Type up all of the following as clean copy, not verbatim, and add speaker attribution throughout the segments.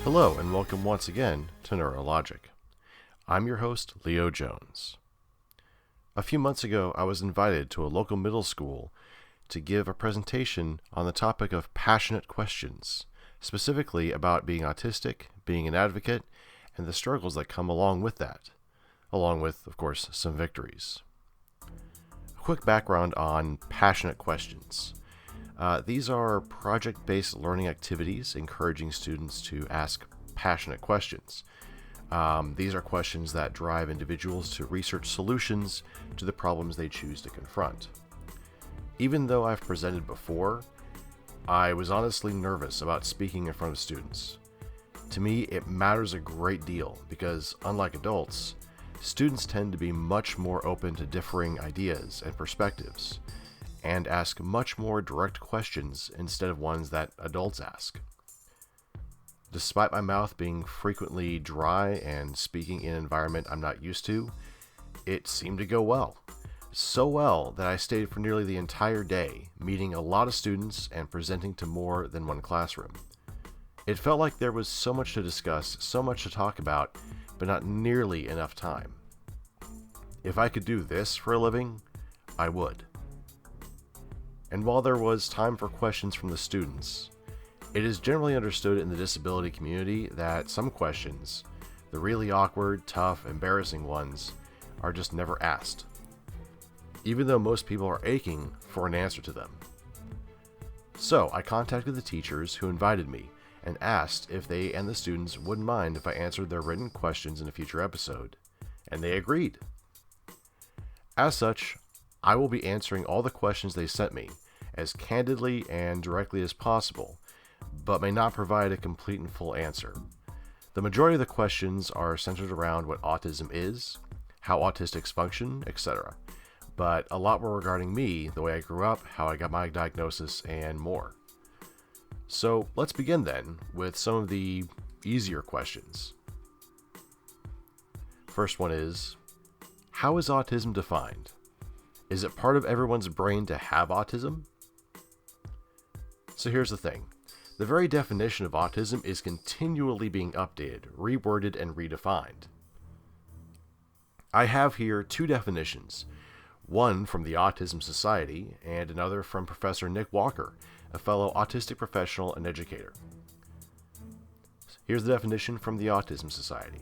Speaker 1: Hello and welcome once again to Neurologic. I'm your host, Leo Jones. A few months ago, I was invited to a local middle school to give a presentation on the topic of passionate questions, specifically about being autistic, being an advocate, and the struggles that come along with that, along with, of course, some victories. A quick background on passionate questions. These are project-based learning activities encouraging students to ask passionate questions. These are questions that drive individuals to research solutions to the problems they choose to confront. Even though I've presented before, I was honestly nervous about speaking in front of students. To me, it matters a great deal because, unlike adults, students tend to be much more open to differing ideas and perspectives, and ask much more direct questions instead of ones that adults ask. Despite my mouth being frequently dry and speaking in an environment I'm not used to, it seemed to go well. So well that I stayed for nearly the entire day, meeting a lot of students and presenting to more than one classroom. It felt like there was so much to discuss, so much to talk about, but not nearly enough time. If I could do this for a living, I would. And while there was time for questions from the students, it is generally understood in the disability community that some questions, the really awkward, tough, embarrassing ones, are just never asked, even though most people are aching for an answer to them. So I contacted the teachers who invited me and asked if they and the students wouldn't mind if I answered their written questions in a future episode, and they agreed. As such, I will be answering all the questions they sent me as candidly and directly as possible, but may not provide a complete and full answer. The majority of the questions are centered around what autism is, how autistics function, etc., but a lot more regarding me, the way I grew up, how I got my diagnosis, and more. So let's begin then with some of the easier questions. First one is, how is autism defined? Is it part of everyone's brain to have autism? So here's the thing. The very definition of autism is continually being updated, reworded, and redefined. I have here two definitions, one from the Autism Society and another from Professor Nick Walker, a fellow autistic professional and educator. Here's the definition from the Autism Society.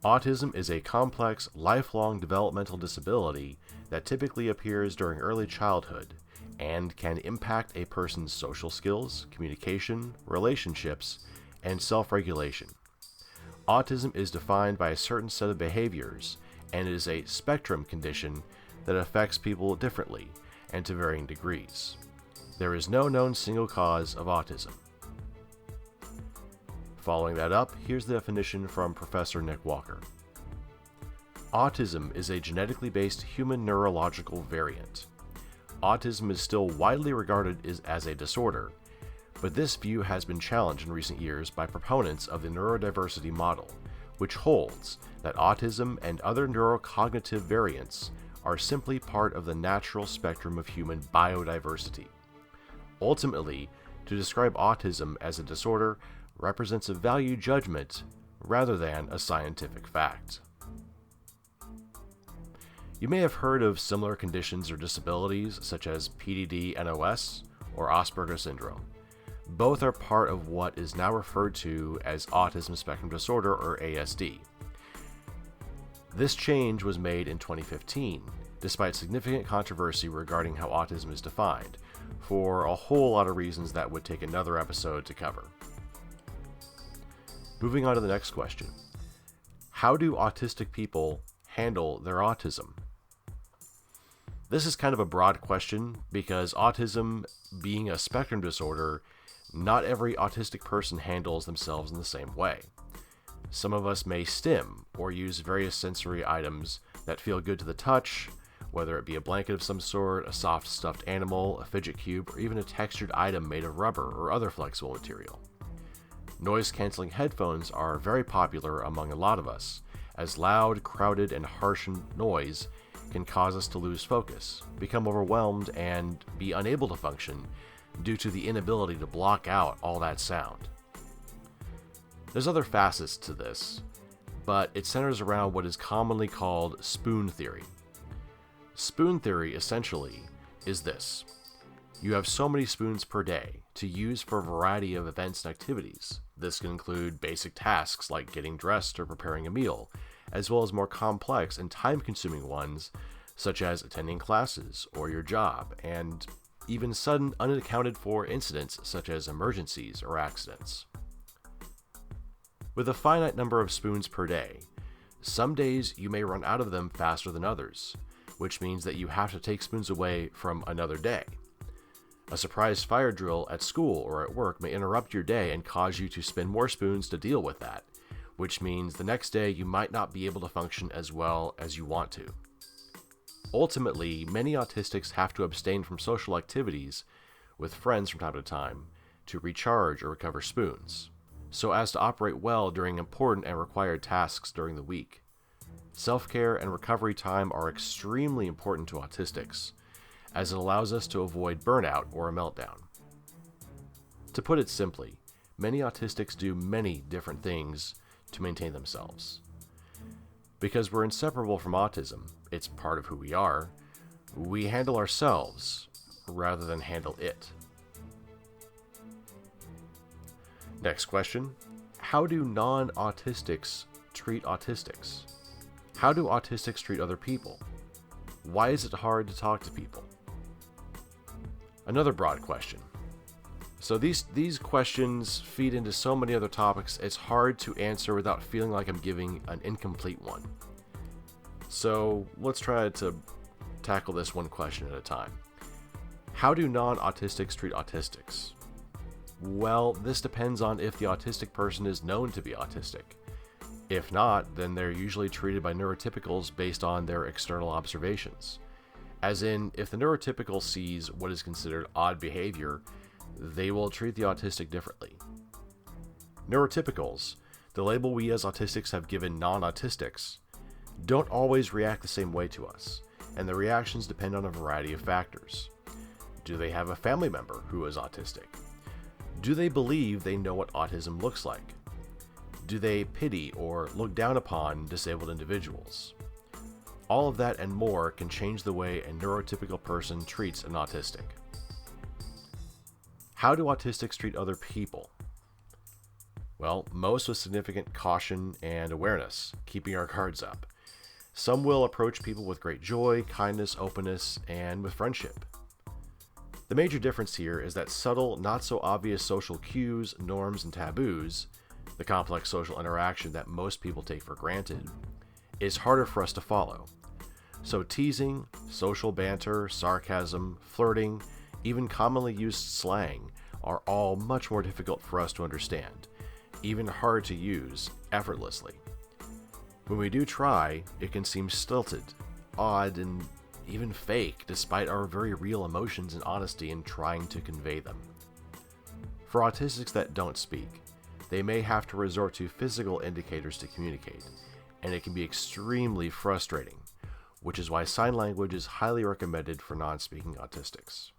Speaker 1: Autism is a complex, lifelong developmental disability that typically appears during early childhood and can impact a person's social skills, communication, relationships, and self-regulation. Autism is defined by a certain set of behaviors and is a spectrum condition that affects people differently and to varying degrees. There is no known single cause of autism. Following that up, here's the definition from Professor Nick Walker. Autism is a genetically based human neurological variant. Autism is still widely regarded as a disorder, but this view has been challenged in recent years by proponents of the neurodiversity model, which holds that autism and other neurocognitive variants are simply part of the natural spectrum of human biodiversity. Ultimately, to describe autism as a disorder represents a value judgment rather than a scientific fact. You may have heard of similar conditions or disabilities such as PDD-NOS or Asperger syndrome. Both are part of what is now referred to as Autism Spectrum Disorder or ASD. This change was made in 2015, despite significant controversy regarding how autism is defined, for a whole lot of reasons that would take another episode to cover. Moving on to the next question. How do autistic people handle their autism? This is kind of a broad question because autism being a spectrum disorder, not every autistic person handles themselves in the same way. Some of us may stim or use various sensory items that feel good to the touch, whether it be a blanket of some sort, a soft stuffed animal, a fidget cube, or even a textured item made of rubber or other flexible material. Noise-canceling headphones are very popular among a lot of us, as loud, crowded, and harsh noise can cause us to lose focus, become overwhelmed, and be unable to function due to the inability to block out all that sound. There's other facets to this, but it centers around what is commonly called spoon theory. Spoon theory, essentially, is this. You have so many spoons per day to use for a variety of events and activities. This can include basic tasks like getting dressed or preparing a meal, as well as more complex and time-consuming ones such as attending classes or your job, and even sudden unaccounted for incidents such as emergencies or accidents. With a finite number of spoons per day, some days you may run out of them faster than others, which means that you have to take spoons away from another day. A surprise fire drill at school or at work may interrupt your day and cause you to spend more spoons to deal with that, which means the next day you might not be able to function as well as you want to. Ultimately, many autistics have to abstain from social activities with friends from time to time to recharge or recover spoons, so as to operate well during important and required tasks during the week. Self-care and recovery time are extremely important to autistics, as it allows us to avoid burnout or a meltdown. To put it simply, many autistics do many different things to maintain themselves. Because we're inseparable from autism, it's part of who we are, we handle ourselves rather than handle it. Next question, how do non-autistics treat autistics? How do autistics treat other people? Why is it hard to talk to people? Another broad question. So these questions feed into so many other topics, it's hard to answer without feeling like I'm giving an incomplete one. So let's try to tackle this one question at a time. How do non-autistics treat autistics? Well, this depends on if the autistic person is known to be autistic. If not, then they're usually treated by neurotypicals based on their external observations. As in, if the neurotypical sees what is considered odd behavior, they will treat the autistic differently. Neurotypicals, the label we as autistics have given non-autistics, don't always react the same way to us, and the reactions depend on a variety of factors. Do they have a family member who is autistic? Do they believe they know what autism looks like? Do they pity or look down upon disabled individuals? All of that and more can change the way a neurotypical person treats an autistic. How do autistics treat other people? Well, most with significant caution and awareness, keeping our guards up. Some will approach people with great joy, kindness, openness, and with friendship. The major difference here is that subtle, not so obvious social cues, norms, and taboos, the complex social interaction that most people take for granted, is harder for us to follow. So teasing, social banter, sarcasm, flirting, even commonly used slang are all much more difficult for us to understand, even hard to use effortlessly. When we do try, it can seem stilted, odd, and even fake, despite our very real emotions and honesty in trying to convey them. For autistics that don't speak, they may have to resort to physical indicators to communicate, and it can be extremely frustrating, which is why sign language is highly recommended for non-speaking autistics.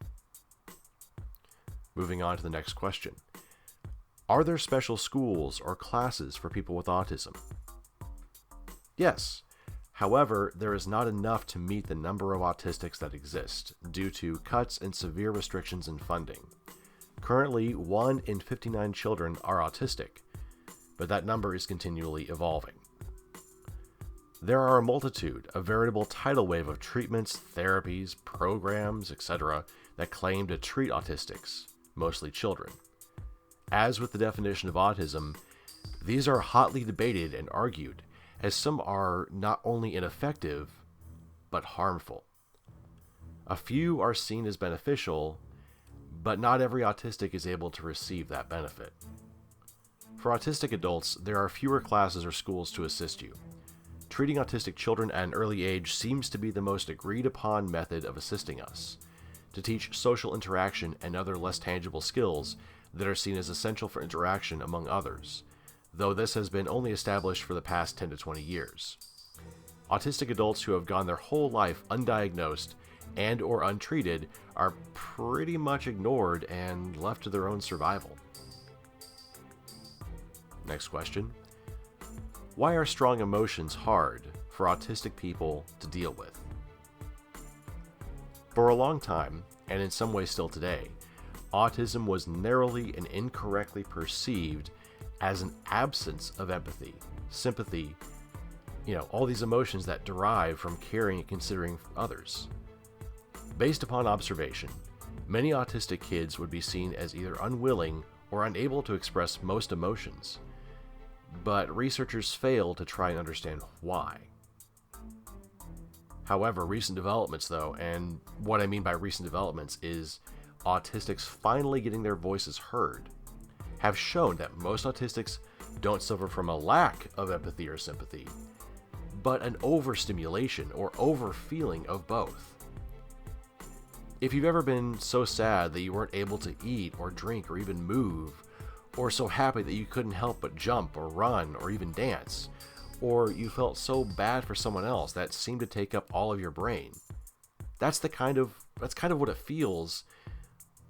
Speaker 1: Moving on to the next question. Are there special schools or classes for people with autism? Yes. However, there is not enough to meet the number of autistics that exist due to cuts and severe restrictions in funding. Currently, 1 in 59 children are autistic, but that number is continually evolving. There are a multitude, a veritable tidal wave of treatments, therapies, programs, etc. that claim to treat autistics, mostly children. As with the definition of autism, these are hotly debated and argued, as some are not only ineffective, but harmful. A few are seen as beneficial, but not every autistic is able to receive that benefit. For autistic adults, there are fewer classes or schools to assist you. Treating autistic children at an early age seems to be the most agreed upon method of assisting us, to teach social interaction and other less tangible skills that are seen as essential for interaction among others, though this has been only established for the past 10 to 20 years. Autistic adults who have gone their whole life undiagnosed and or untreated are pretty much ignored and left to their own survival. Next question. Why are strong emotions hard for autistic people to deal with? For a long time, and in some ways still today, autism was narrowly and incorrectly perceived as an absence of empathy, sympathy, all these emotions that derive from caring and considering others. Based upon observation, many autistic kids would be seen as either unwilling or unable to express most emotions, but researchers fail to try and understand why. However, recent developments though, and what I mean by recent developments is autistics finally getting their voices heard, have shown that most autistics don't suffer from a lack of empathy or sympathy, but an overstimulation or overfeeling of both. If you've ever been so sad that you weren't able to eat or drink or even move, or so happy that you couldn't help but jump or run or even dance, or you felt so bad for someone else that seemed to take up all of your brain, that's kind of what it feels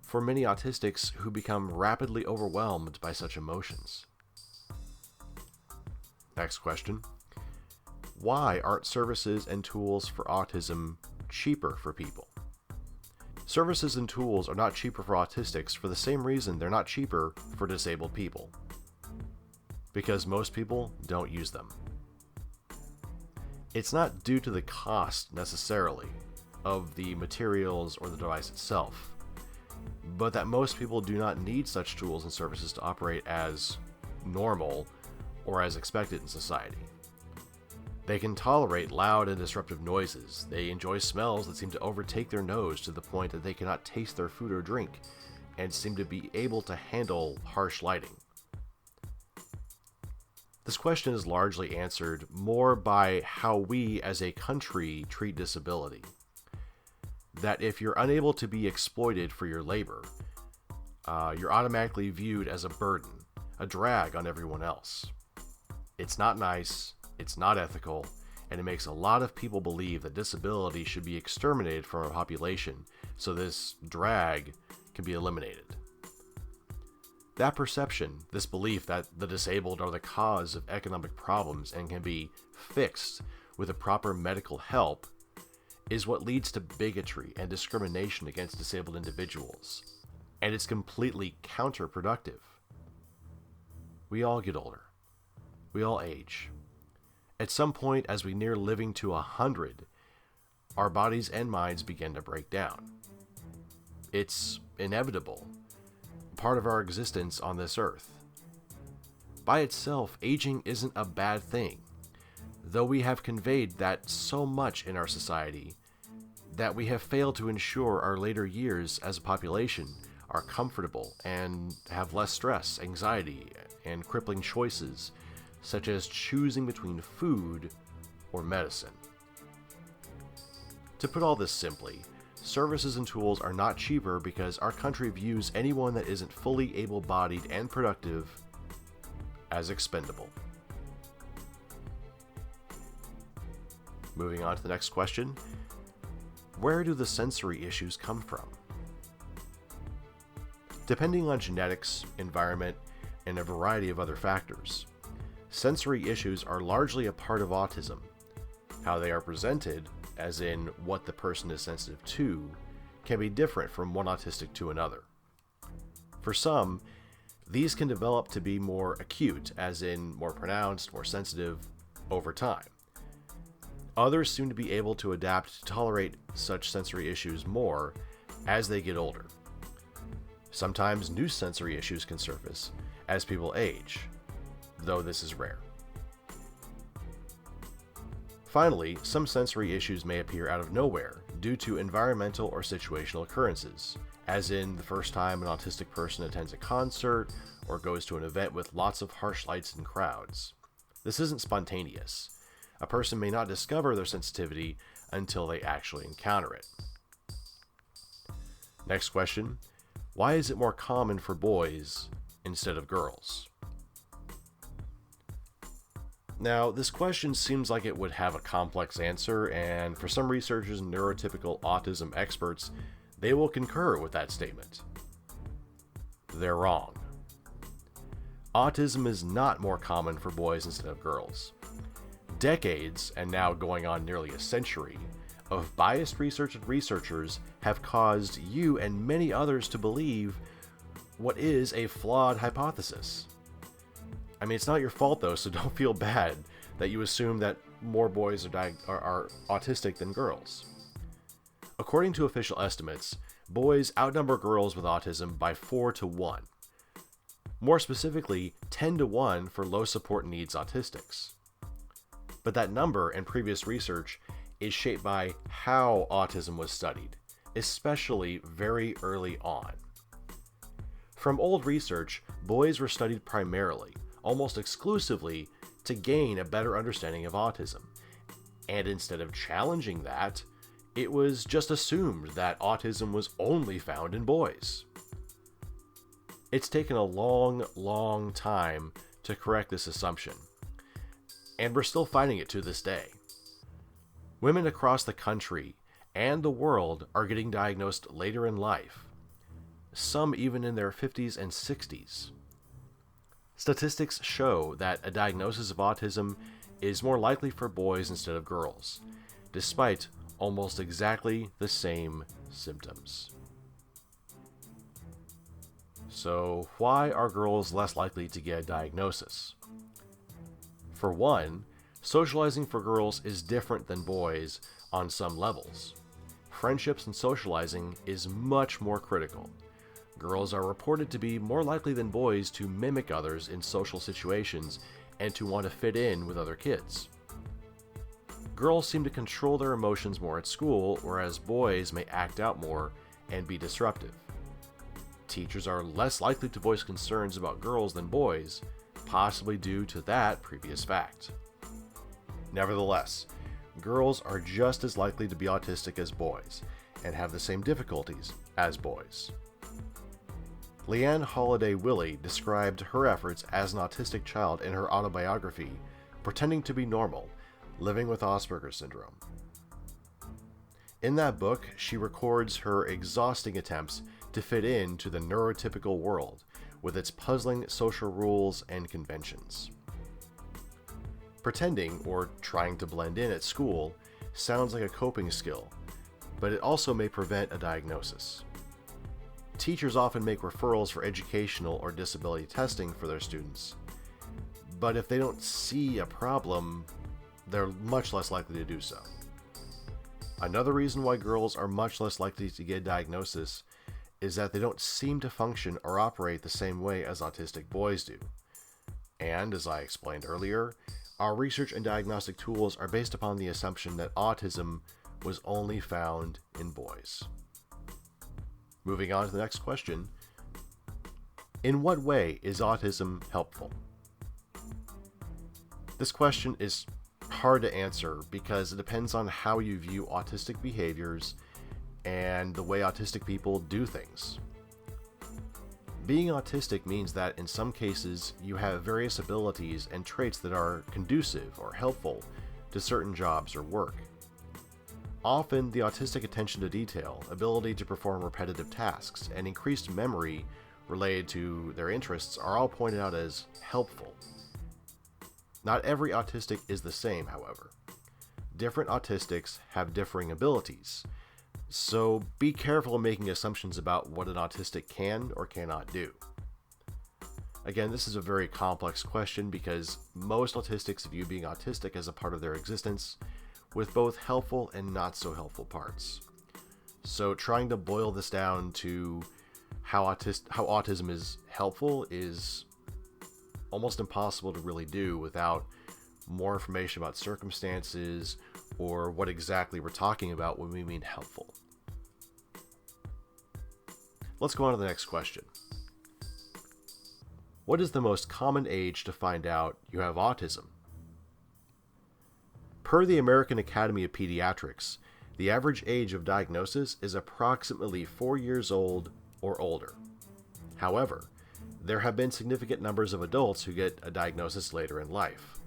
Speaker 1: for many autistics who become rapidly overwhelmed by such emotions. Next question. Why aren't services and tools for autism cheaper for people? Services and tools are not cheaper for autistics for the same reason they're not cheaper for disabled people. Because most people don't use them. It's not due to the cost necessarily of the materials or the device itself, but that most people do not need such tools and services to operate as normal or as expected in society. They can tolerate loud and disruptive noises. They enjoy smells that seem to overtake their nose to the point that they cannot taste their food or drink, and seem to be able to handle harsh lighting. This question is largely answered more by how we as a country treat disability. That if you're unable to be exploited for your labor, you're automatically viewed as a burden, a drag on everyone else. It's not nice. It's not ethical, and it makes a lot of people believe that disability should be exterminated from our population so this drag can be eliminated. That perception, this belief that the disabled are the cause of economic problems and can be fixed with the proper medical help, is what leads to bigotry and discrimination against disabled individuals, and it's completely counterproductive. We all get older. We all age. At some point, as we near living to 100, our bodies and minds begin to break down. It's inevitable, part of our existence on this earth. By itself, aging isn't a bad thing, though we have conveyed that so much in our society that we have failed to ensure our later years as a population are comfortable and have less stress, anxiety, and crippling choices, such as choosing between food or medicine. To put all this simply, services and tools are not cheaper because our country views anyone that isn't fully able-bodied and productive as expendable. Moving on to the next question. Where do the sensory issues come from? Depending on genetics, environment, and a variety of other factors, sensory issues are largely a part of autism. How they are presented, as in what the person is sensitive to, can be different from one autistic to another. For some, these can develop to be more acute, as in more pronounced, more sensitive, over time. Others seem to be able to adapt to tolerate such sensory issues more as they get older. Sometimes new sensory issues can surface as people age, though this is rare. Finally, some sensory issues may appear out of nowhere due to environmental or situational occurrences, as in the first time an autistic person attends a concert or goes to an event with lots of harsh lights and crowds. This isn't spontaneous. A person may not discover their sensitivity until they actually encounter it. Next question. Why is it more common for boys instead of girls? Now, this question seems like it would have a complex answer, and for some researchers and neurotypical autism experts, they will concur with that statement. They're wrong. autism is not more common for boys instead of girls. Decades, and now going on nearly a century, of biased research and researchers have caused you and many others to believe what is a flawed hypothesis. I mean, it's not your fault though, so don't feel bad that you assume that more boys are autistic than girls. According to official estimates, boys outnumber girls with autism by 4 to 1. More specifically, 10 to 1 for low support needs autistics. But that number and previous research is shaped by how autism was studied, especially very early on. From old research, boys were studied primarily, almost exclusively, to gain a better understanding of autism. And instead of challenging that, it was just assumed that autism was only found in boys. It's taken a long time to correct this assumption, and we're still fighting it to this day. Women across the country and the world are getting diagnosed later in life, some even in their 50s and 60s. Statistics show that a diagnosis of autism is more likely for boys instead of girls, despite almost exactly the same symptoms. So, why are girls less likely to get a diagnosis? For one, socializing for girls is different than boys on some levels. Friendships and socializing is much more critical. Girls are reported to be more likely than boys to mimic others in social situations and to want to fit in with other kids. Girls seem to control their emotions more at school, whereas boys may act out more and be disruptive. Teachers are less likely to voice concerns about girls than boys, possibly due to that previous fact. Nevertheless, girls are just as likely to be autistic as boys and have the same difficulties as boys. Leanne Holiday Willey described her efforts as an autistic child in her autobiography, Pretending to be Normal, Living with Asperger's Syndrome. In that book, she records her exhausting attempts to fit into the neurotypical world with its puzzling social rules and conventions. Pretending, or trying to blend in at school, sounds like a coping skill, but it also may prevent a diagnosis. Teachers often make referrals for educational or disability testing for their students, but if they don't see a problem, they're much less likely to do so. Another reason why girls are much less likely to get a diagnosis is that they don't seem to function or operate the same way as autistic boys do. And, as I explained earlier, our research and diagnostic tools are based upon the assumption that autism was only found in boys. Moving on to the next question. In what way is autism helpful? This question is hard to answer because it depends on how you view autistic behaviors and the way autistic people do things. Being autistic means that in some cases you have various abilities and traits that are conducive or helpful to certain jobs or work. Often, the autistic attention to detail, ability to perform repetitive tasks, and increased memory related to their interests are all pointed out as helpful. Not every autistic is the same, however. Different autistics have differing abilities, so be careful in making assumptions about what an autistic can or cannot do. Again, this is a very complex question because most autistics view being autistic as a part of their existence, with both helpful and not so helpful parts. So trying to boil this down to how autism is helpful is almost impossible to really do without more information about circumstances or what exactly we're talking about when we mean helpful. Let's go on to the next question. What is the most common age to find out you have autism? Per the American Academy of Pediatrics, the average age of diagnosis is approximately 4 years old or older. However, there have been significant numbers of adults who get a diagnosis later in life.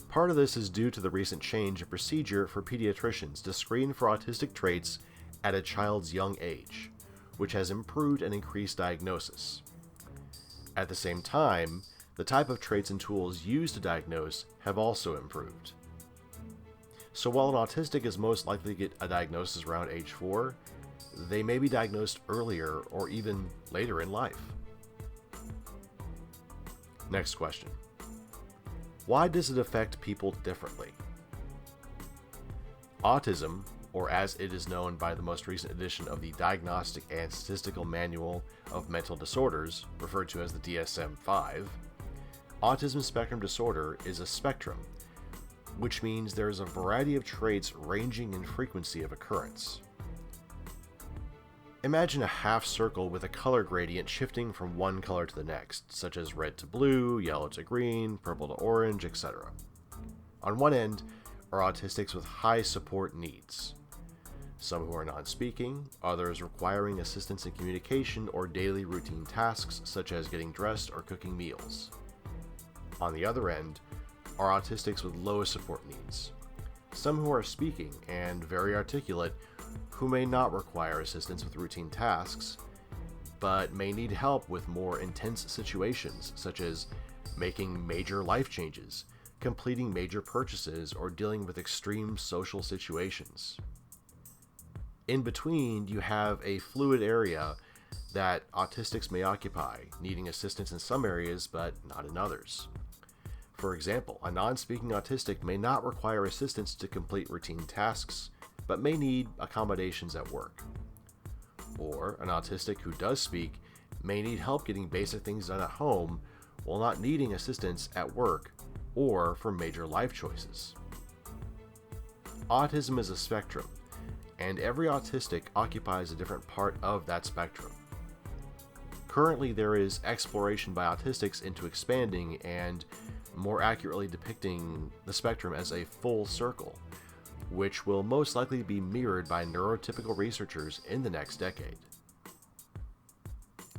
Speaker 1: Part of this is due to the recent change in procedure for pediatricians to screen for autistic traits at a child's young age, which has improved and increased diagnosis. At the same time, the type of traits and tools used to diagnose have also improved. So while an autistic is most likely to get a diagnosis around age 4, they may be diagnosed earlier or even later in life. Next question. Why does it affect people differently? Autism, or as it is known by the most recent edition of the Diagnostic and Statistical Manual of Mental Disorders, referred to as the DSM-5, autism spectrum disorder is a spectrum, which means there is a variety of traits ranging in frequency of occurrence. Imagine a half circle with a color gradient shifting from one color to the next, such as red to blue, yellow to green, purple to orange, etc. On one end are autistics with high support needs. Some who are non-speaking, others requiring assistance in communication or daily routine tasks such as getting dressed or cooking meals. On the other end are autistics with low support needs. Some who are speaking and very articulate who may not require assistance with routine tasks, but may need help with more intense situations such as making major life changes, completing major purchases, or dealing with extreme social situations. In between, you have a fluid area that autistics may occupy, needing assistance in some areas but not in others. For example, a non-speaking autistic may not require assistance to complete routine tasks, but may need accommodations at work. Or an autistic who does speak may need help getting basic things done at home while not needing assistance at work or for major life choices. Autism is a spectrum, and every autistic occupies a different part of that spectrum. Currently, there is exploration by autistics into expanding and more accurately depicting the spectrum as a full circle, which will most likely be mirrored by neurotypical researchers in the next decade.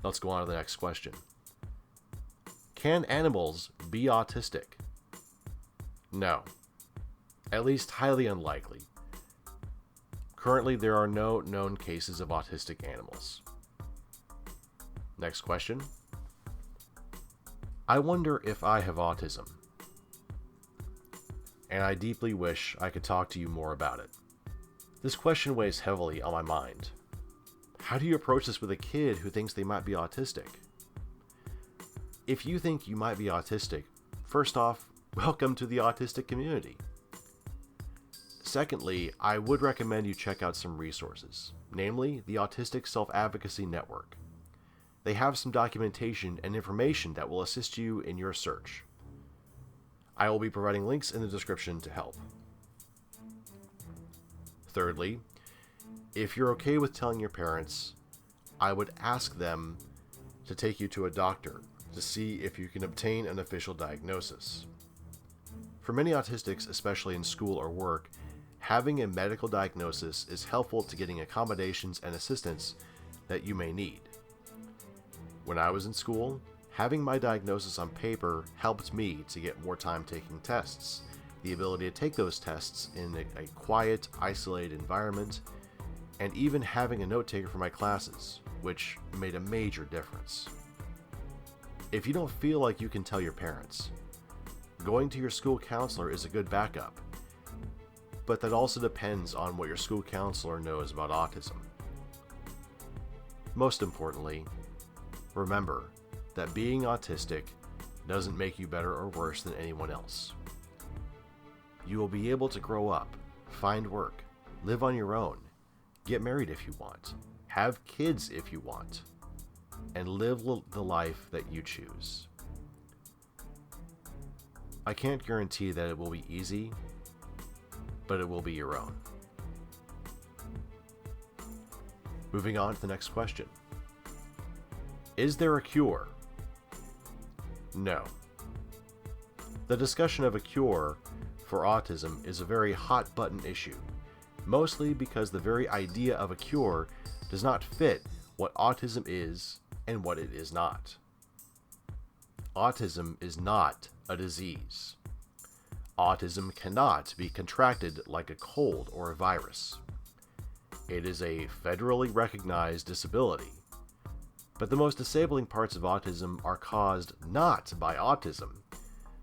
Speaker 1: Let's go on to the next question. Can animals be autistic? No. At least highly unlikely. Currently, there are no known cases of autistic animals. Next question. I wonder if I have autism. And I deeply wish I could talk to you more about it. This question weighs heavily on my mind. How do you approach this with a kid who thinks they might be autistic? If you think you might be autistic, first off, welcome to the autistic community. Secondly, I would recommend you check out some resources, namely the Autistic Self-Advocacy Network. They have some documentation and information that will assist you in your search. I will be providing links in the description to help. Thirdly, if you're okay with telling your parents, I would ask them to take you to a doctor to see if you can obtain an official diagnosis. For many autistics, especially in school or work, having a medical diagnosis is helpful to getting accommodations and assistance that you may need. When I was in school, having my diagnosis on paper helped me to get more time taking tests, the ability to take those tests in a quiet, isolated environment, and even having a note taker for my classes, which made a major difference. If you don't feel like you can tell your parents, going to your school counselor is a good backup, but that also depends on what your school counselor knows about autism. Most importantly, remember that being autistic doesn't make you better or worse than anyone else. You will be able to grow up, find work, live on your own, get married if you want, have kids if you want, and live the life that you choose. I can't guarantee that it will be easy, but it will be your own. Moving on to the next question. Is there a cure? No. The discussion of a cure for autism is a very hot button issue, mostly because the very idea of a cure does not fit what autism is and what it is not. Autism is not a disease. Autism cannot be contracted like a cold or a virus. It is a federally recognized disability, But the most disabling parts of autism are caused not by autism,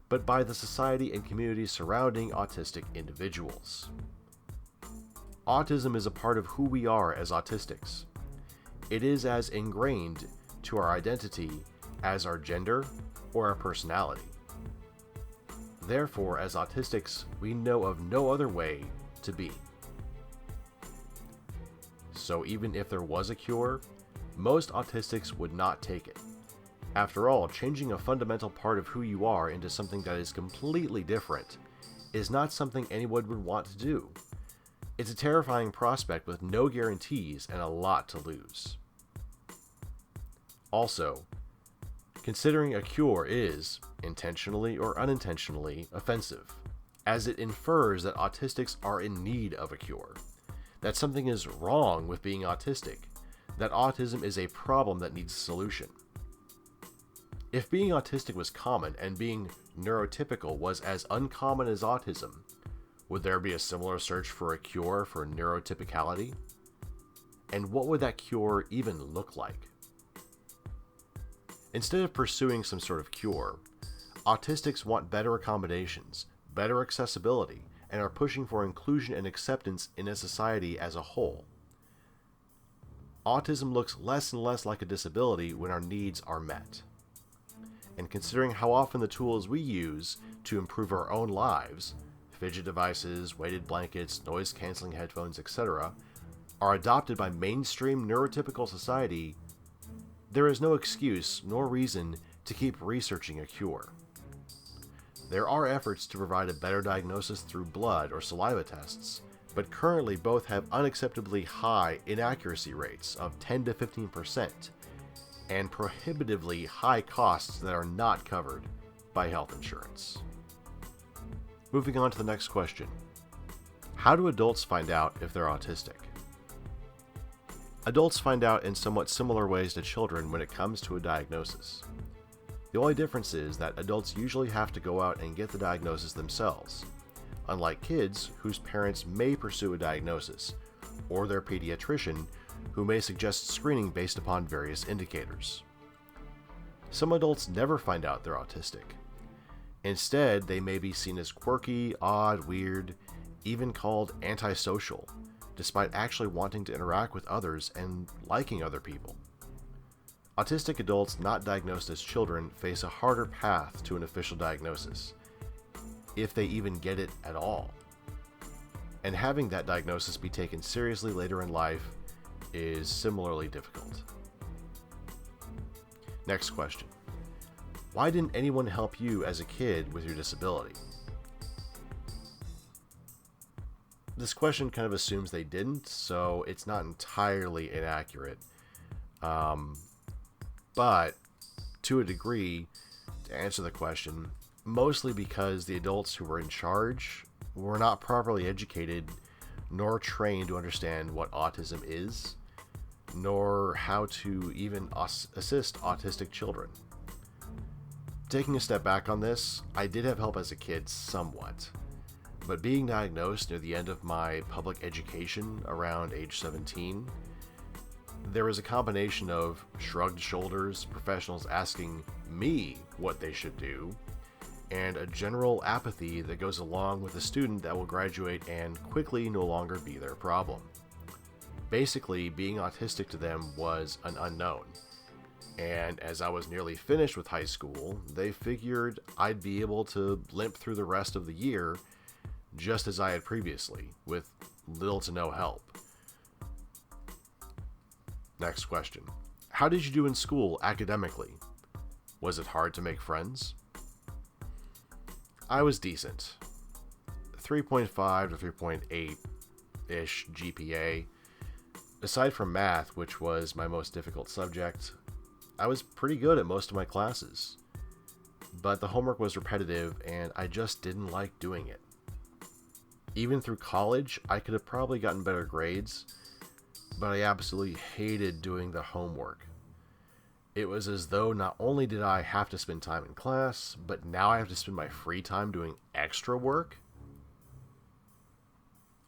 Speaker 1: but by the society and community surrounding autistic individuals. Autism is a part of who we are as autistics. It is as ingrained to our identity as our gender or our personality. Therefore, as autistics, we know of no other way to be. So even if there was a cure, most autistics would not take it. After all, changing a fundamental part of who you are into something that is completely different is not something anyone would want to do. It's a terrifying prospect with no guarantees and a lot to lose. Also, considering a cure is, intentionally or unintentionally, offensive, as it infers that autistics are in need of a cure, that something is wrong with being autistic, that autism is a problem that needs a solution. If being autistic was common and being neurotypical was as uncommon as autism, would there be a similar search for a cure for neurotypicality? And what would that cure even look like? Instead of pursuing some sort of cure, autistics want better accommodations, better accessibility, and are pushing for inclusion and acceptance in a society as a whole. Autism looks less and less like a disability when our needs are met. And considering how often the tools we use to improve our own lives, fidget devices, weighted blankets, noise-canceling headphones, etc., are adopted by mainstream neurotypical society, there is no excuse nor reason to keep researching a cure. There are efforts to provide a better diagnosis through blood or saliva tests, but currently both have unacceptably high inaccuracy rates of 10 to 15% and prohibitively high costs that are not covered by health insurance. Moving on to the next question. How do adults find out if they're autistic? Adults find out in somewhat similar ways to children when it comes to a diagnosis. The only difference is that adults usually have to go out and get the diagnosis themselves, unlike kids whose parents may pursue a diagnosis, or their pediatrician who may suggest screening based upon various indicators. Some adults never find out they're autistic. Instead, they may be seen as quirky, odd, weird, even called antisocial, despite actually wanting to interact with others and liking other people. Autistic adults not diagnosed as children face a harder path to an official diagnosis, if they even get it at all. And having that diagnosis be taken seriously later in life is similarly difficult. Next question. Why didn't anyone help you as a kid with your disability? This question kind of assumes they didn't, so it's not entirely inaccurate. But to a degree, to answer the question, mostly because the adults who were in charge were not properly educated nor trained to understand what autism is, nor how to even assist autistic children. Taking a step back on this, I did have help as a kid somewhat, but being diagnosed near the end of my public education around age 17, there was a combination of shrugged shoulders, professionals asking me what they should do, and a general apathy that goes along with a student that will graduate and quickly no longer be their problem. Basically, being autistic to them was an unknown. And as I was nearly finished with high school, they figured I'd be able to limp through the rest of the year just as I had previously, with little to no help. Next question. How did you do in school academically? Was it hard to make friends? I was decent. 3.5 to 3.8-ish GPA. Aside from math, which was my most difficult subject, I was pretty good at most of my classes. But the homework was repetitive and I just didn't like doing it. Even through college, I could have probably gotten better grades, but I absolutely hated doing the homework. It was as though not only did I have to spend time in class, but now I have to spend my free time doing extra work.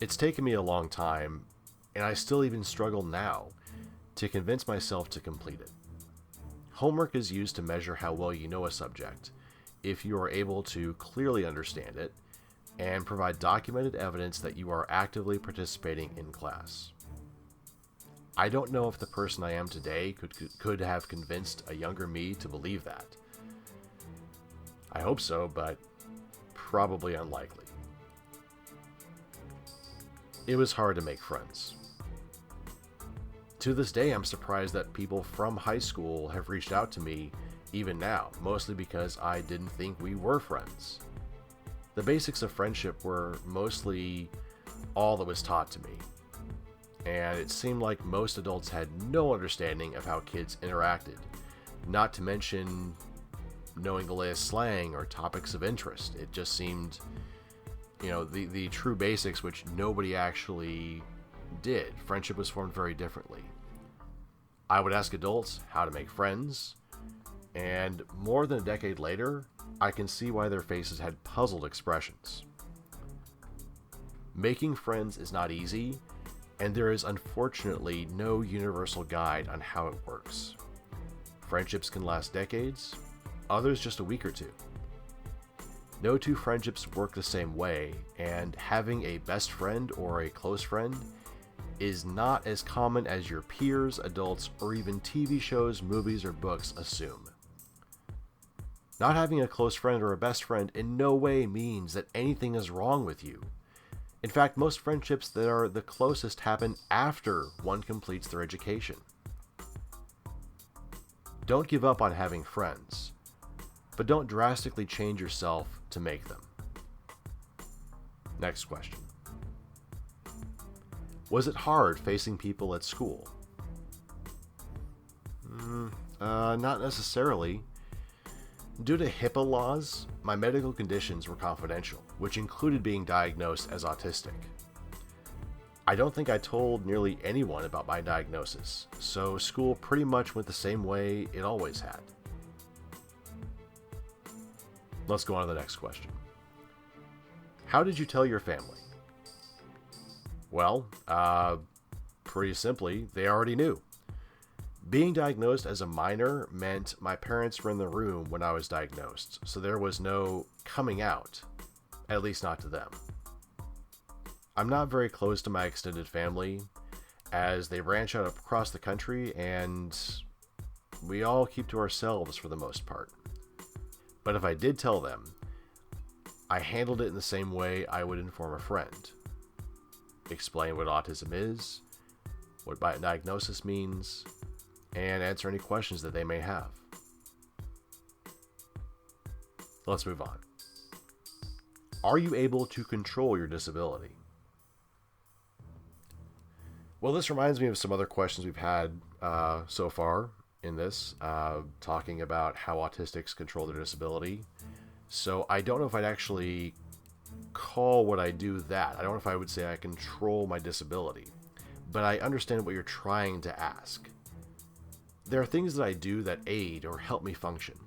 Speaker 1: It's taken me a long time, and I still even struggle now to convince myself to complete it. Homework is used to measure how well you know a subject, if you are able to clearly understand it, and provide documented evidence that you are actively participating in class. I don't know if the person I am today could have convinced a younger me to believe that. I hope so, but probably unlikely. It was hard to make friends. To this day, I'm surprised that people from high school have reached out to me even now, mostly because I didn't think we were friends. The basics of friendship were mostly all that was taught to me, and it seemed like most adults had no understanding of how kids interacted, not to mention knowing the latest slang or topics of interest. It just seemed, the true basics, which nobody actually did. Friendship was formed very differently. I would ask adults how to make friends, and more than a decade later, I can see why their faces had puzzled expressions. Making friends is not easy, and there is unfortunately no universal guide on how it works. Friendships can last decades, others just a week or two. No two friendships work the same way, and having a best friend or a close friend is not as common as your peers, adults, or even TV shows, movies, or books assume. Not having a close friend or a best friend in no way means that anything is wrong with you. In fact, most friendships that are the closest happen after one completes their education. Don't give up on having friends, but don't drastically change yourself to make them. Next question. Was it hard facing people at school? Not necessarily. Due to HIPAA laws, my medical conditions were confidential, which included being diagnosed as autistic. I don't think I told nearly anyone about my diagnosis, so school pretty much went the same way it always had. Let's go on to the next question. How did you tell your family? Well, pretty simply, they already knew. Being diagnosed as a minor meant my parents were in the room when I was diagnosed, so there was no coming out, at least not to them. I'm not very close to my extended family, as they branch out across the country and we all keep to ourselves for the most part. But if I did tell them, I handled it in the same way I would inform a friend. Explain what autism is, what diagnosis means, and answer any questions that they may have. Let's move on. Are you able to control your disability? Well, this reminds me of some other questions we've had so far in this, talking about how autistics control their disability. So I don't know if I'd actually call what I do that. I don't know if I would say I control my disability, but I understand what you're trying to ask. There are things that I do that aid or help me function.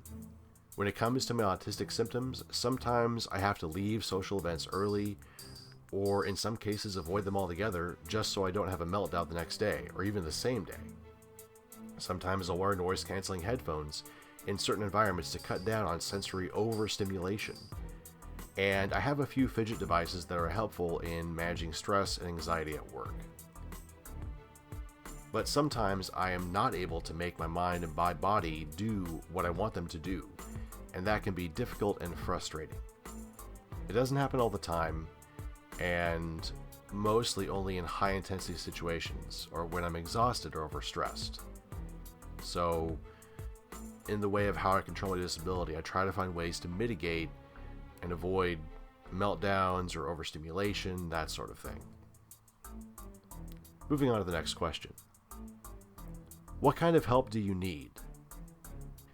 Speaker 1: When it comes to my autistic symptoms, sometimes I have to leave social events early, or in some cases avoid them altogether just so I don't have a meltdown the next day, or even the same day. Sometimes I'll wear noise-canceling headphones in certain environments to cut down on sensory overstimulation. And I have a few fidget devices that are helpful in managing stress and anxiety at work. But sometimes I am not able to make my mind and my body do what I want them to do, and that can be difficult and frustrating. It doesn't happen all the time, and mostly only in high-intensity situations, or when I'm exhausted or overstressed. So, in the way of how I control my disability, I try to find ways to mitigate and avoid meltdowns or overstimulation, that sort of thing. Moving on to the next question. What kind of help do you need?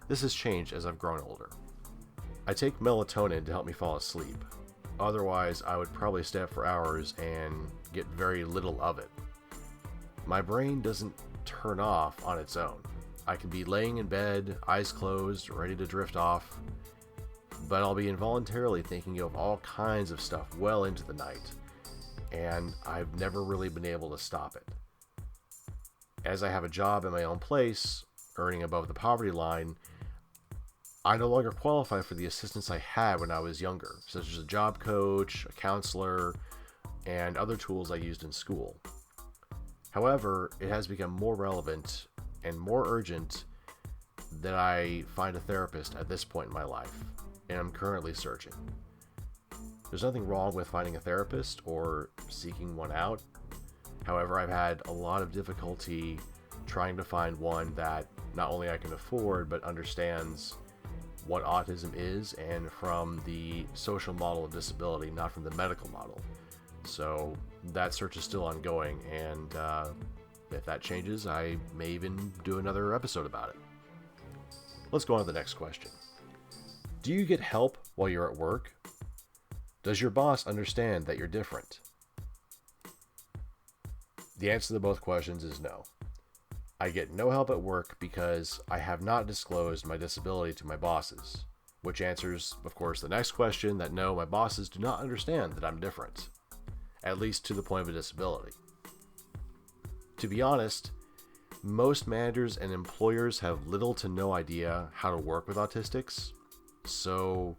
Speaker 1: This has changed as I've grown older. I take melatonin to help me fall asleep. Otherwise, I would probably stay up for hours and get very little of it. My brain doesn't turn off on its own. I can be laying in bed, eyes closed, ready to drift off, but I'll be involuntarily thinking of all kinds of stuff well into the night, and I've never really been able to stop it. As I have a job in my own place, earning above the poverty line, I no longer qualify for the assistance I had when I was younger, such as a job coach, a counselor, and other tools I used in school. However, it has become more relevant and more urgent that I find a therapist at this point in my life, and I'm currently searching. There's nothing wrong with finding a therapist or seeking one out. However, I've had a lot of difficulty trying to find one that not only I can afford, but understands what autism is, and from the social model of disability, not from the medical model. So that search is still ongoing, and if that changes, I may even do another episode about it. Let's go on to the next question. Do you get help while you're at work? Does your boss understand that you're different? The answer to both questions is no. I get no help at work because I have not disclosed my disability to my bosses, which answers, of course, the next question that no, my bosses do not understand that I'm different, at least to the point of a disability. To be honest, most managers and employers have little to no idea how to work with autistics, so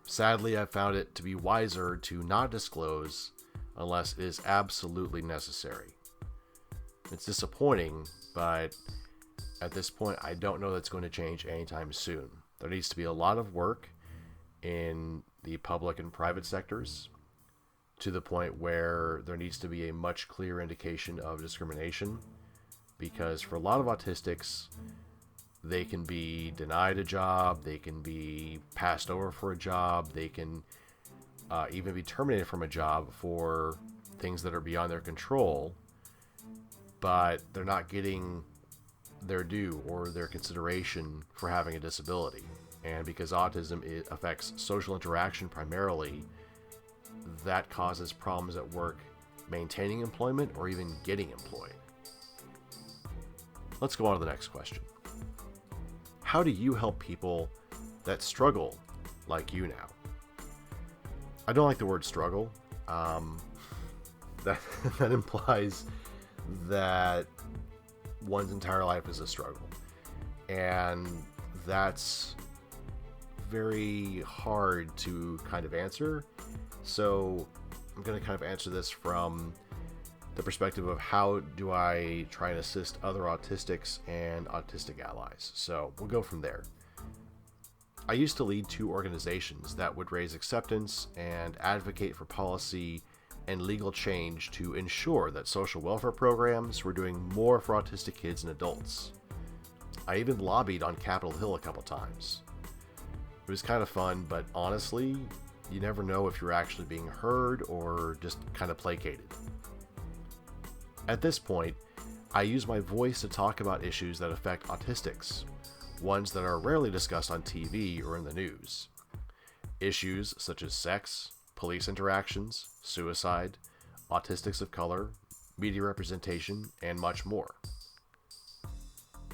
Speaker 1: sadly I've found it to be wiser to not disclose unless it is absolutely necessary. It's disappointing, but at this point I don't know that's going to change anytime soon. There needs to be a lot of work in the public and private sectors, to the point where there needs to be a much clearer indication of discrimination, because for a lot of autistics, they can be denied a job, they can be passed over for a job, they can even be terminated from a job for things that are beyond their control, but they're not getting their due or their consideration for having a disability. And because autism affects social interaction primarily, that causes problems at work maintaining employment or even getting employed. Let's go on to the next question. How do you help people that struggle like you now? I don't like the word struggle. That implies that one's entire life is a struggle. And that's very hard to kind of answer. So I'm going to kind of answer this from the perspective of how do I try and assist other autistics and autistic allies. So we'll go from there. I used to lead 2 organizations that would raise acceptance and advocate for policy and legal change to ensure that social welfare programs were doing more for autistic kids and adults. I even lobbied on Capitol Hill a couple times. It was kind of fun, but honestly, you never know if you're actually being heard or just kind of placated. At this point, I use my voice to talk about issues that affect autistics, ones that are rarely discussed on TV or in the news. Issues such as sex, police interactions, suicide, autistics of color, media representation, and much more.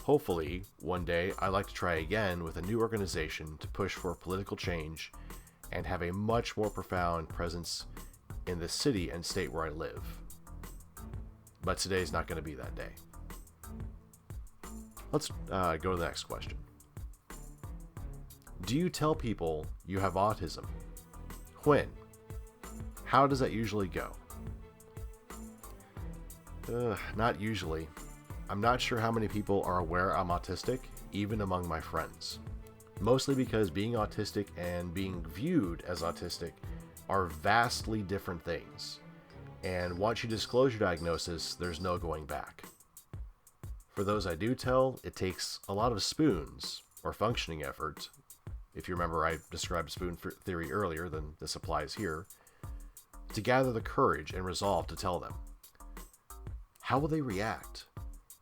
Speaker 1: Hopefully, one day I'd like to try again with a new organization to push for political change and have a much more profound presence in the city and state where I live. But today's not going to be that day. Let's go to the next question. Do you tell people you have autism? When? How does that usually go? Not usually. I'm not sure how many people are aware I'm autistic, even among my friends. Mostly because being autistic and being viewed as autistic are vastly different things. And once you disclose your diagnosis, there's no going back. For those I do tell, it takes a lot of spoons, or functioning effort. If you remember, I described spoon theory earlier, then this applies here. To gather the courage and resolve to tell them. How will they react?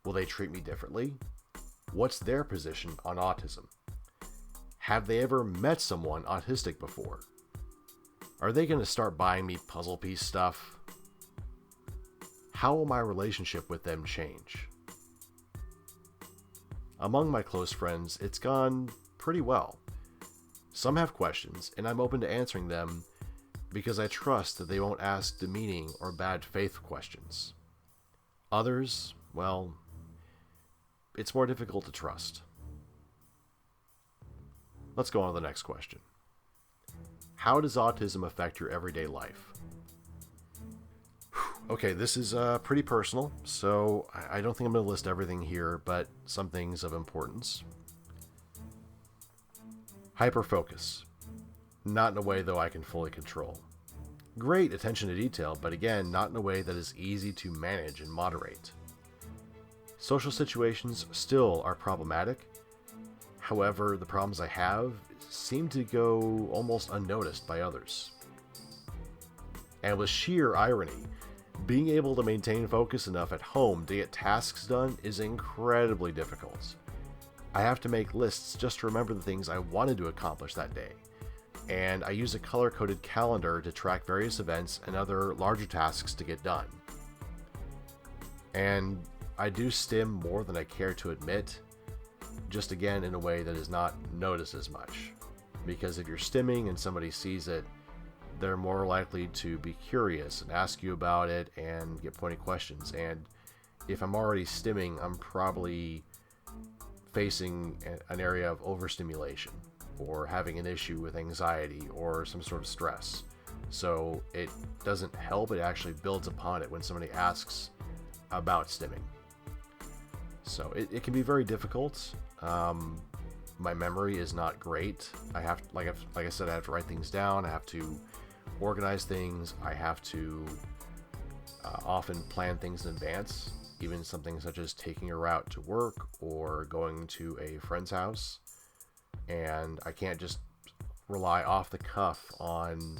Speaker 1: Will they treat me differently? What's their position on autism? Have they ever met someone autistic before? Are they going to start buying me puzzle piece stuff? How will my relationship with them change? Among my close friends, it's gone pretty well. Some have questions, and I'm open to answering them because I trust that they won't ask demeaning or bad faith questions. Others, well, it's more difficult to trust. Let's go on to the next question. How does autism affect your everyday life? Okay, this is pretty personal, so I don't think I'm going to list everything here, but some things of importance. Hyperfocus. Not in a way, though, I can fully control. Great attention to detail, but again, not in a way that is easy to manage and moderate. Social situations still are problematic. However, the problems I have seem to go almost unnoticed by others. And with sheer irony, being able to maintain focus enough at home to get tasks done is incredibly difficult. I have to make lists just to remember the things I wanted to accomplish that day. And I use a color-coded calendar to track various events and other larger tasks to get done. And I do stim more than I care to admit, just again in a way that is not noticed as much. Because if you're stimming and somebody sees it, they're more likely to be curious and ask you about it and get pointed questions. And if I'm already stimming, I'm probably facing an area of overstimulation or having an issue with anxiety or some sort of stress. So it doesn't help, it actually builds upon it when somebody asks about stimming. So it can be very difficult. My memory is not great. I have, like I said, I have to write things down. I have to organize things. I have to often plan things in advance, even something such as taking a route to work or going to a friend's house. And I can't just rely off the cuff on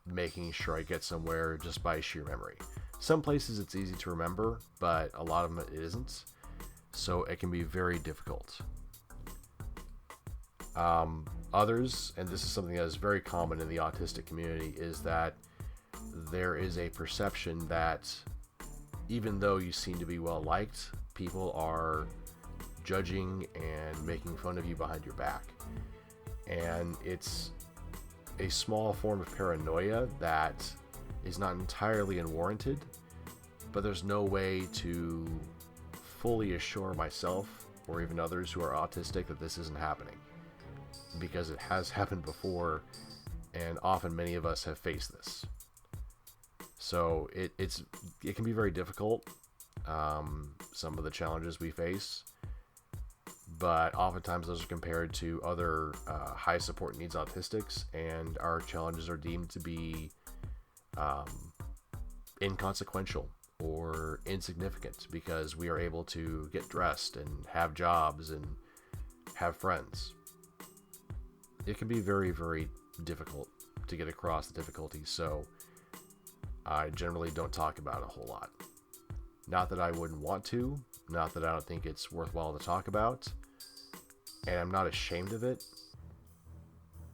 Speaker 1: making sure I get somewhere just by sheer memory. Some places it's easy to remember, but a lot of them it isn't. So it can be very difficult. Others, and this is something that is very common in the autistic community, is that there is a perception that even though you seem to be well liked, people are judging and making fun of you behind your back. And it's a small form of paranoia that is not entirely unwarranted, but there's no way to fully assure myself or even others who are autistic that this isn't happening, because it has happened before, and often many of us have faced this. So it can be very difficult, some of the challenges we face, but oftentimes those are compared to other high support needs autistics, and our challenges are deemed to be inconsequential or insignificant because we are able to get dressed and have jobs and have friends. It can be very, very difficult to get across the difficulties, so I generally don't talk about it a whole lot. Not that I wouldn't want to, not that I don't think it's worthwhile to talk about, and I'm not ashamed of it.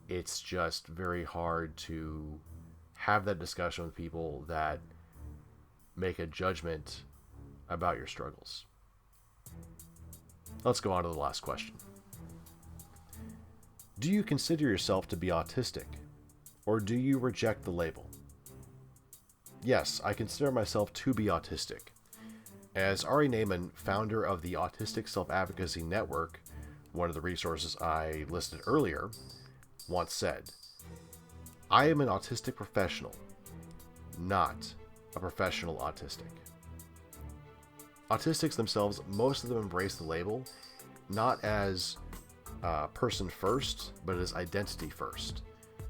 Speaker 1: It's just very hard to have that discussion with people that make a judgment about your struggles. Let's go on to the last question. Do you consider yourself to be autistic, or do you reject the label? Yes, I consider myself to be autistic. As Ari Naiman, founder of the Autistic Self-Advocacy Network, one of the resources I listed earlier, once said, "I am an autistic professional, not a professional autistic." Autistics themselves, most of them embrace the label, not as person first, but as identity first.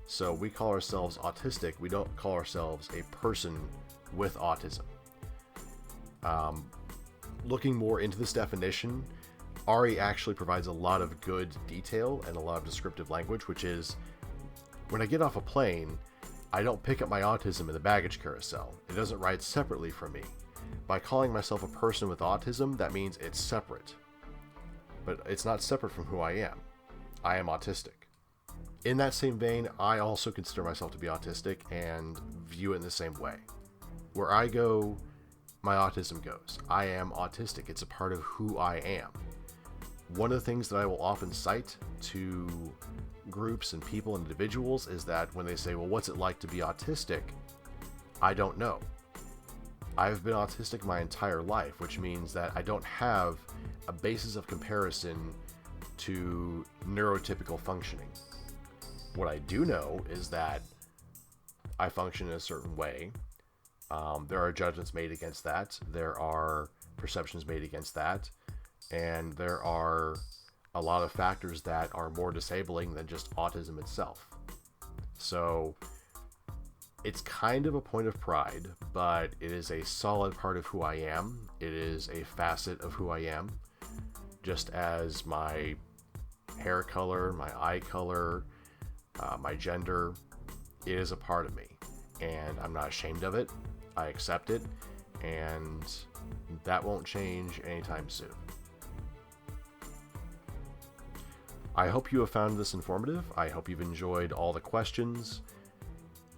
Speaker 1: So we call ourselves autistic, we don't call ourselves a person with autism. Looking more into this definition, Ari actually provides a lot of good detail and a lot of descriptive language, which is, when I get off a plane, I don't pick up my autism in the baggage carousel. It doesn't ride separately from me. By calling myself a person with autism, that means it's separate. But it's not separate from who I am. I am autistic. In that same vein, I also consider myself to be autistic and view it in the same way. Where I go, my autism goes. I am autistic. It's a part of who I am. One of the things that I will often cite to groups and people and individuals is that when they say, well, what's it like to be autistic? I don't know. I've been autistic my entire life, which means that I don't have a basis of comparison to neurotypical functioning. What I do know is that I function in a certain way. There are judgments made against that. There are perceptions made against that. And there are a lot of factors that are more disabling than just autism itself. So it's kind of a point of pride, but it is a solid part of who I am. It is a facet of who I am. Just as my hair color, my eye color, my gender, it is a part of me. And I'm not ashamed of it. I accept it. And that won't change anytime soon. I hope you have found this informative. I hope you've enjoyed all the questions.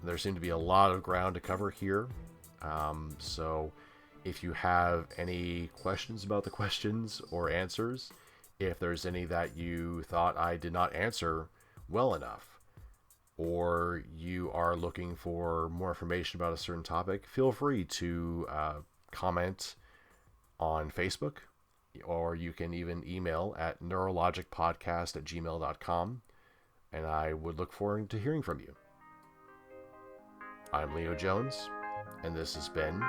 Speaker 1: There seemed to be a lot of ground to cover here. So if you have any questions about the questions or answers, if there's any that you thought I did not answer well enough, or you are looking for more information about a certain topic, feel free to comment on Facebook, or you can even email at neurologicpodcast@gmail.com, and I would look forward to hearing from you. I'm Leo Jones, and this has been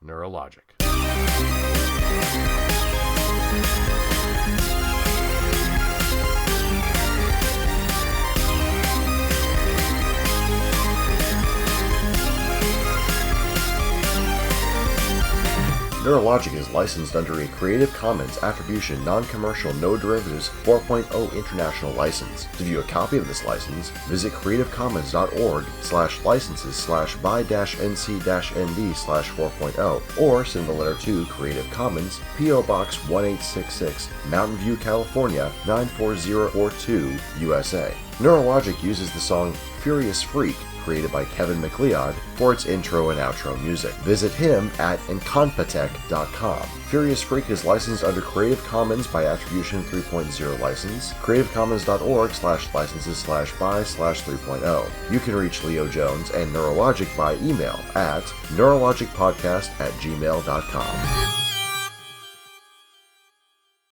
Speaker 1: Neurologic. Neurologic is licensed under a Creative Commons Attribution Non-Commercial No Derivatives 4.0 International License. To view a copy of this license, visit creativecommons.org/licenses/by-nc-nd/4.0 or send a letter to Creative Commons, P.O. Box 1866, Mountain View, California 94042, USA. Neurologic uses the song Furious Freak, created by Kevin MacLeod, for its intro and outro music. Visit him at incompetech.com. Furious Freak is licensed under Creative Commons by Attribution 3.0 license, creativecommons.org/licenses/by/3.0. You can reach Leo Jones and Neurologic by email at neurologicpodcast@gmail.com.